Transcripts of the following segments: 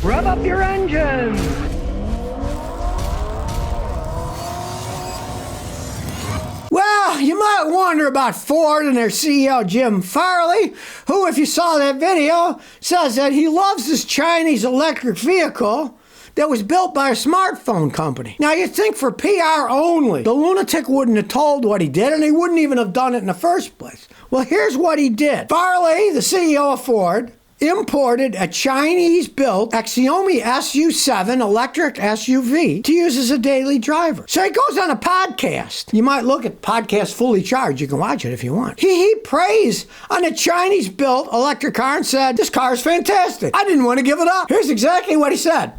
Rev up your engines! Well, you might wonder about Ford and their CEO Jim Farley, who, if you saw that video, says that he loves this Chinese electric vehicle that was built by a smartphone company. Now, you'd think for PR only, the lunatic wouldn't have told what he did, and he wouldn't even have done it in the first place. Well, here's what he did. Farley, the CEO of Ford, imported a Chinese-built Xiaomi SU7 electric SUV to use as a daily driver. So he goes on a podcast. You might look at Podcast Fully Charged. You can watch it if you want. He praised on a Chinese-built electric car and said, "This car is fantastic. I didn't want to give it up." Here's exactly what he said.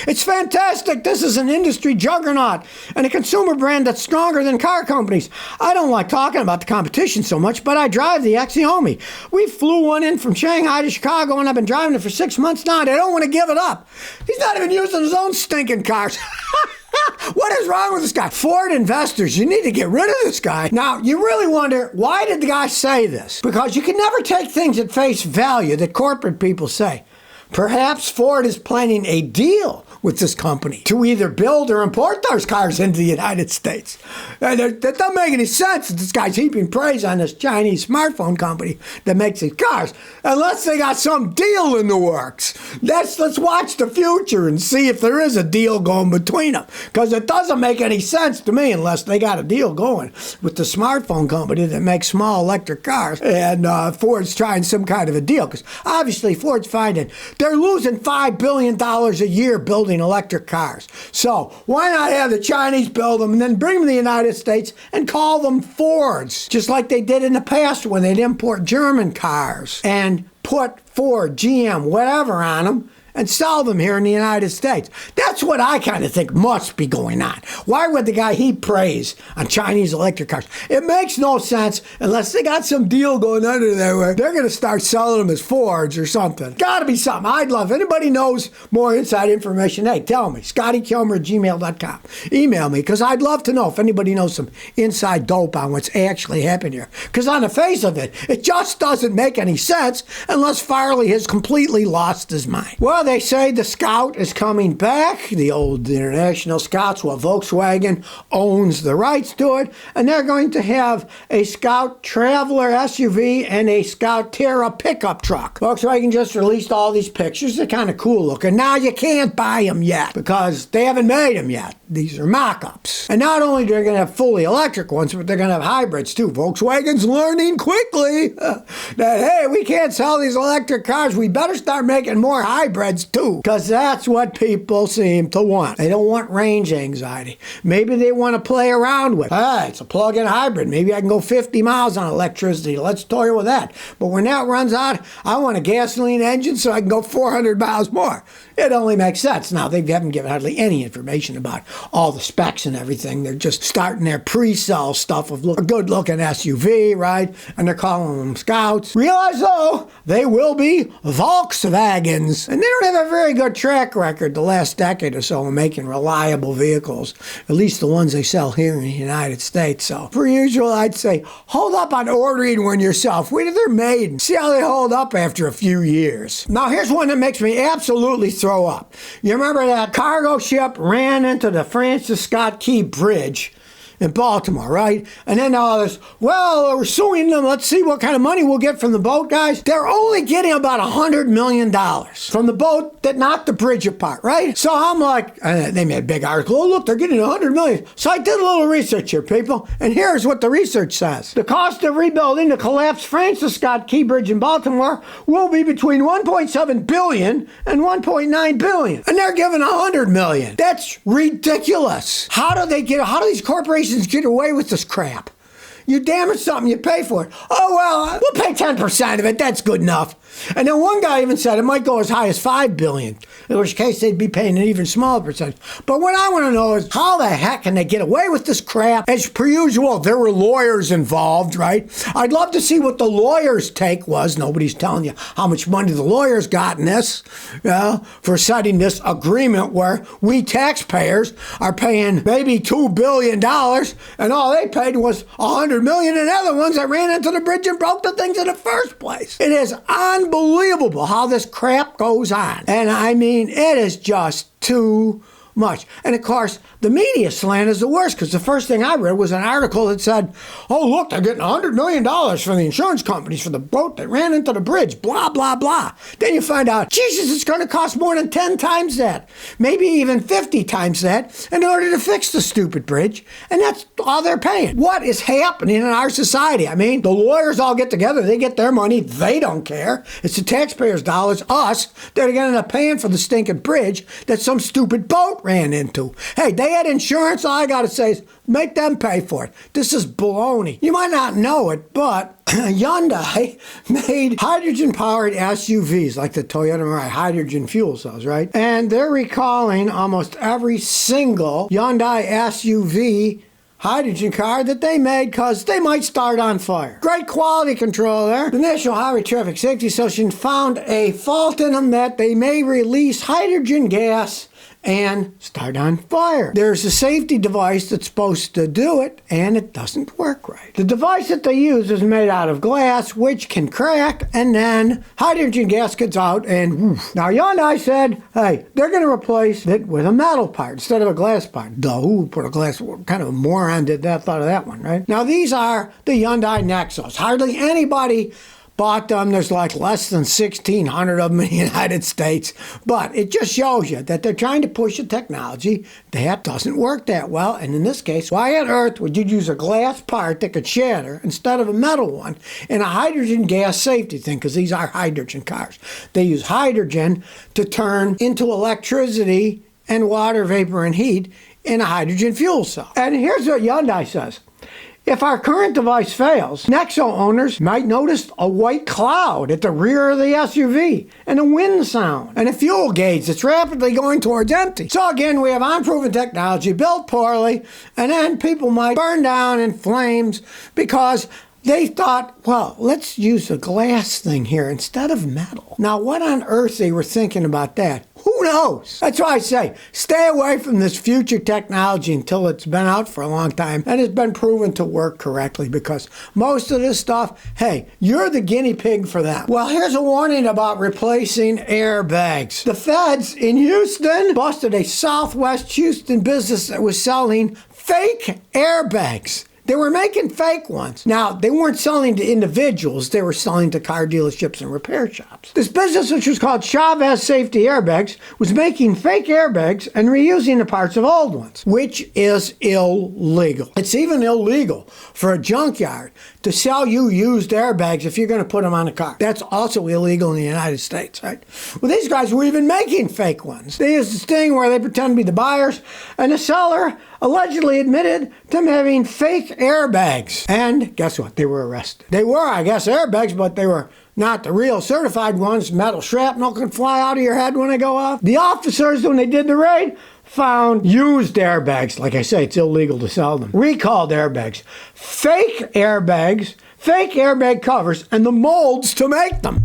"It's fantastic. This is an industry juggernaut and a consumer brand that's stronger than car companies. I don't like talking about the competition so much, but I drive the Xiaomi. We flew one in from Shanghai to Chicago, and I've been driving it for 6 months now, and I don't want to give it up." He's not even using his own stinking cars. What is wrong with this guy? Ford investors, you need to get rid of this guy. Now, you really wonder, why did the guy say this? Because you can never take things at face value that corporate people say. Perhaps Ford is planning a deal with this company to either build or import those cars into the United States. And that doesn't make any sense that this guy's heaping praise on this Chinese smartphone company that makes these cars, unless they got some deal in the works. Let's watch the future and see if there is a deal going between them, because it doesn't make any sense to me unless they got a deal going with the smartphone company that makes small electric cars, and Ford's trying some kind of a deal, because obviously Ford's finding they're losing $5 billion a year building electric cars. So why not have the Chinese build them and then bring them to the United States and call them Fords, just like they did in the past when they'd import German cars and put Ford, GM, whatever on them and sell them here in the United States. That's what I kind of think must be going on. Why would the guy heap praise on Chinese electric cars? It makes no sense unless they got some deal going under there where they're going to start selling them as Fords or something. Got to be something. I'd love, if anybody knows more inside information, hey, tell me. ScottyKilmer@gmail.com. Email me, because I'd love to know if anybody knows some inside dope on what's actually happening here. Because on the face of it, it just doesn't make any sense unless Farley has completely lost his mind. Well, they say the Scout is coming back, the old International Scouts. Well, Volkswagen owns the rights to it, and they're going to have a Scout Traveler SUV and a Scout Terra pickup truck. Volkswagen just released all these pictures. They're kind of cool looking. Now, you can't buy them yet because they haven't made them yet. These are mock-ups. And not only are they going to have fully electric ones, but they're going to have hybrids too. Volkswagen's learning quickly that, hey, we can't sell these electric cars. We better start making more hybrids too, because that's what people seem to want. They don't want range anxiety. Maybe they want to play around with, hey, it's a plug-in hybrid. Maybe I can go 50 miles on electricity. Let's toy with that. But when that runs out, I want a gasoline engine so I can go 400 miles more. It only makes sense. Now, they haven't given hardly any information about all the specs and everything. They're just starting their pre-sale stuff of a good-looking SUV, right? And they're calling them Scouts. Realize, though, they will be Volkswagens. And they don't have a very good track record the last decade or so of making reliable vehicles, at least the ones they sell here in the United States. So, per usual, I'd say hold up on ordering one yourself. Wait till they're made and see how they hold up after a few years. Now, here's one that makes me absolutely throw up. You remember that cargo ship ran into the Francis Scott Key Bridge in Baltimore, right? And then all this, well, we're suing them. Let's see what kind of money we'll get from the boat guys. They're only getting about $100 million from the boat that knocked the bridge apart, right? So I'm like, they made a big article. Oh, look, they're getting $100 million. So I did a little research here, people. And here's what the research says. The cost of rebuilding the collapsed Francis Scott Key Bridge in Baltimore will be between $1.7 billion and $1.9 billion. And they're giving $100 million. That's ridiculous. How do these corporations get away with this crap? You damage something, you pay for it. Oh, well, we'll pay 10% of it. That's good enough. And then one guy even said it might go as high as $5 billion, in which case they'd be paying an even smaller percentage. But what I want to know is how the heck can they get away with this crap? As per usual, there were lawyers involved, right? I'd love to see what the lawyers' take was. Nobody's telling you how much money the lawyers got in this, for setting this agreement where we taxpayers are paying maybe $2 billion, and all they paid was $100 million, and other ones that ran into the bridge and broke the things in the first place. It is unbelievable unbelievable how this crap goes on. And I mean, it is just too much. And of course, the media slant is the worst, because the first thing I read was an article that said, oh, look, they're getting $100 million from the insurance companies for the boat that ran into the bridge, blah, blah, blah. Then you find out, Jesus, it's going to cost more than 10 times that, maybe even 50 times that, in order to fix the stupid bridge. And that's all they're paying. What is happening in our society? I mean, the lawyers all get together, they get their money, they don't care. It's the taxpayers' dollars, us, that are going to end up paying for the stinking bridge that some stupid boat ran into. Hey, they had insurance. All I got to say is make them pay for it. This is baloney. You might not know it, but Hyundai made hydrogen-powered SUVs like the Toyota Mirai, hydrogen fuel cells, right? And they're recalling almost every single Hyundai SUV hydrogen car that they made because they might start on fire. Great quality control there. The National Highway Traffic Safety Association found a fault in them that they may release hydrogen gas and start on fire. There's a safety device that's supposed to do it, and it doesn't work right. The device that they use is made out of glass, which can crack, and then hydrogen gas gets out, and woof. Now, Yundai said, hey, they're going to replace it with a metal part instead of a glass part. Duh, who put a glass? What kind of a moron did that? Thought of that one, right? Now, these are the Hyundai Nexos. Hardly anybody bought them. There's like less than 1,600 of them in the United States. But it just shows you that they're trying to push a technology that doesn't work that well. And in this case, why on earth would you use a glass part that could shatter instead of a metal one in a hydrogen gas safety thing? Because these are hydrogen cars. They use hydrogen to turn into electricity and water vapor and heat in a hydrogen fuel cell. And here's what Hyundai says. If our current device fails, Nexo owners might notice a white cloud at the rear of the SUV and a wind sound and a fuel gauge that's rapidly going towards empty. So again, we have unproven technology built poorly, and then people might burn down in flames because they thought, well, let's use a glass thing here instead of metal. Now, what on earth they were thinking about that? Who knows? That's why I say, stay away from this future technology until it's been out for a long time and it's been proven to work correctly, because most of this stuff, hey, you're the guinea pig for that. Well, here's a warning about replacing airbags. The feds in Houston busted a Southwest Houston business that was selling fake airbags. They were making fake ones. Now, they weren't selling to individuals. They were selling to car dealerships and repair shops. This business, which was called Chavez Safety Airbags, was making fake airbags and reusing the parts of old ones, which is illegal. It's even illegal for a junkyard to sell you used airbags if you're going to put them on a car. That's also illegal in the United States, right? Well, these guys were even making fake ones. They used this thing where they pretend to be the buyers, and the seller allegedly admitted to having fake airbags. And guess what? They were arrested. They were, I guess, airbags, but they were not the real certified ones. Metal shrapnel can fly out of your head when they go off. The officers, when they did the raid, found used airbags. Like I say, it's illegal to sell them. Recalled airbags. Fake airbags, fake airbag covers, and the molds to make them.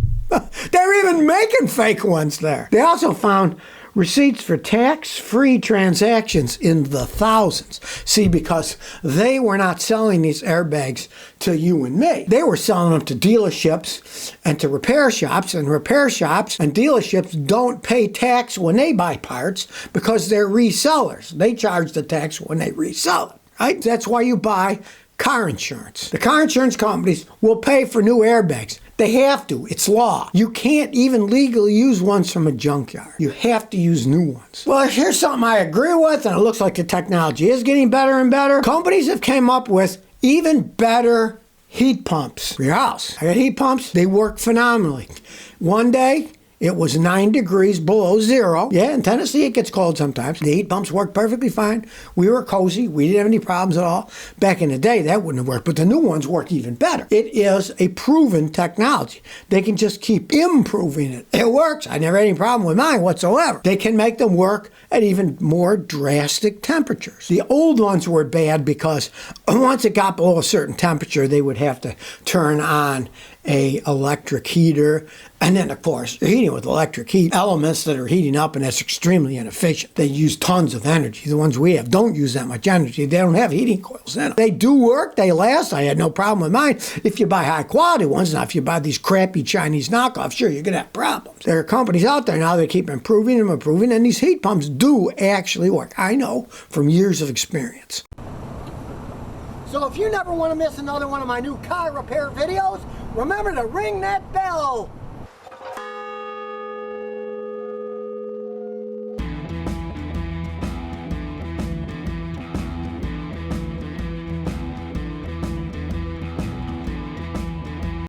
They're even making fake ones there. They also found receipts for tax-free transactions in the thousands. See, because they were not selling these airbags to you and me. They were selling them to dealerships and to repair shops, and dealerships don't pay tax when they buy parts because they're resellers. They charge the tax when they resell it, right? That's why you buy car insurance. The car insurance companies will pay for new airbags. They have to. It's law. You can't even legally use ones from a junkyard. You have to use new ones. Well, here's something I agree with, and it looks like the technology is getting better and better. Companies have came up with even better heat pumps for your house. I got heat pumps. They work phenomenally. One day, it was 9 degrees below zero. Yeah, in Tennessee, it gets cold sometimes. The heat pumps work perfectly fine. We were cozy. We didn't have any problems at all. Back in the day, that wouldn't have worked, but the new ones work even better. It is a proven technology. They can just keep improving it. It works. I never had any problem with mine whatsoever. They can make them work at even more drastic temperatures. The old ones were bad because once it got below a certain temperature, they would have to turn on a electric heater. And then, of course, you're heating with electric heat elements that are heating up, and that's extremely inefficient. They use tons of energy. The ones we have don't use that much energy. They don't have heating coils in them. They do work. They last. I had no problem with mine. If you buy high-quality ones, now if you buy these crappy Chinese knockoffs, sure, you're going to have problems. There are companies out there now that keep improving them, and these heat pumps do actually work. I know from years of experience. So if you never want to miss another one of my new car repair videos, remember to ring that bell.